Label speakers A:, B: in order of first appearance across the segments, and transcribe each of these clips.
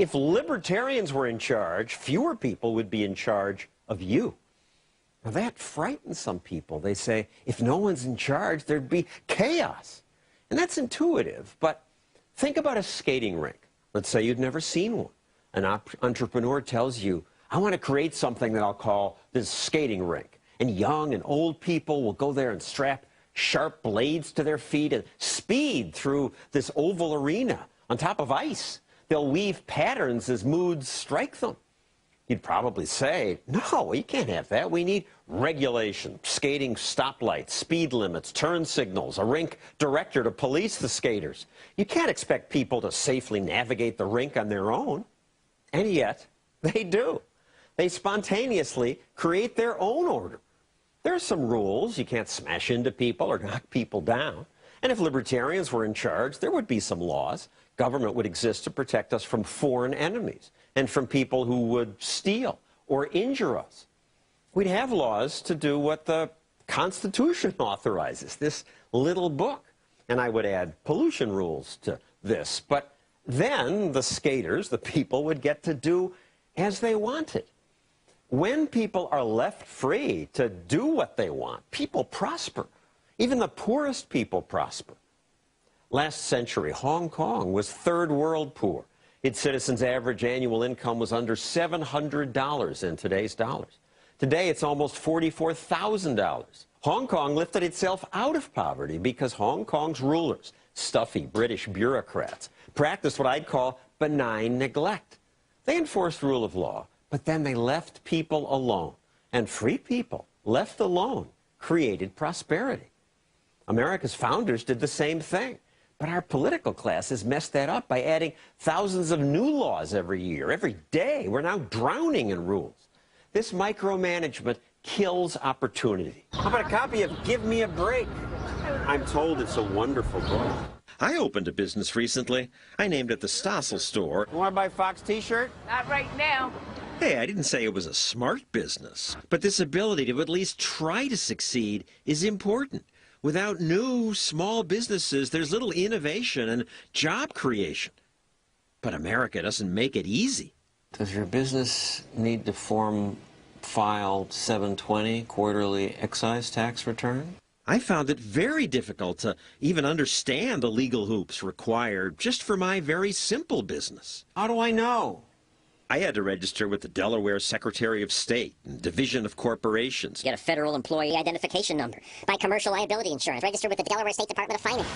A: If libertarians were in charge, fewer people would be in charge of you. Now that frightens some people. They say, if no one's in charge, there'd be chaos. And that's intuitive, but think about a skating rink. Let's say you'd never seen one. An entrepreneur tells you, I want to create something that I'll call this skating rink. And young and old people will go there and strap sharp blades to their feet and speed through this oval arena on top of ice. They'll weave patterns as moods strike them. You'd probably say, no, you can't have that. We need regulation, skating stoplights, speed limits, turn signals, a rink director to police the skaters. You can't expect people to safely navigate the rink on their own. And yet, they do. They spontaneously create their own order. There are some rules. You can't smash into people or knock people down. And if libertarians were in charge, there would be some laws. Government would exist to protect us from foreign enemies and from people who would steal or injure us. We'd have laws to do what the Constitution authorizes, this little book. And I would add pollution rules to this. But then the skaters, the people, would get to do as they wanted. When people are left free to do what they want, people prosper. Even the poorest people prosper. Last century, Hong Kong was third world poor. Its citizens' average annual income was under $700 in today's dollars. Today, it's almost $44,000. Hong Kong lifted itself out of poverty because Hong Kong's rulers, stuffy British bureaucrats, practiced what I'd call benign neglect. They enforced rule of law, but then they left people alone. And free people, left alone, created prosperity. America's founders did the same thing. But our political class has messed that up by adding thousands of new laws every year, every day. We're now drowning in rules. This micromanagement kills opportunity. How about a copy of Give Me a Break? I'm told it's a wonderful book. I opened a business recently. I named it the Stosse store. You want to buy a Fox t-shirt?
B: Not right now.
A: Hey, I didn't say it was a smart business, but this ability to at least try to succeed is important. Without new, small businesses, there's little innovation and job creation. But America doesn't make it easy. Does your business need to file 720 quarterly excise tax return? I found it very difficult to even understand the legal hoops required just for my very simple business. How do I know? I had to register with the Delaware Secretary of State and Division of Corporations.
C: Get a federal employee identification number. Buy commercial liability insurance. Register with the Delaware State Department of Finance.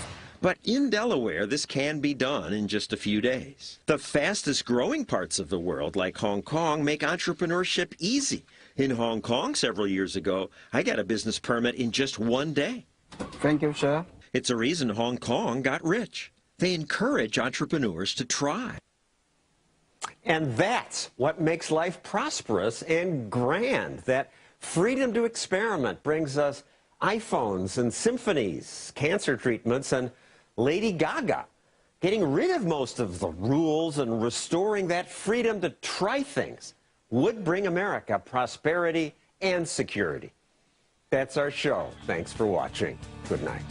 A: But in Delaware, this can be done in just a few days. The fastest growing parts of the world, like Hong Kong, make entrepreneurship easy. In Hong Kong several years ago, I got a business permit in just one day.
D: Thank you, sir.
A: It's a reason Hong Kong got rich. They encourage entrepreneurs to try. And that's what makes life prosperous and grand. That freedom to experiment brings us iPhones and symphonies, cancer treatments, and Lady Gaga. Getting rid of most of the rules and restoring that freedom to try things would bring America prosperity and security. That's our show. Thanks for watching. Good night.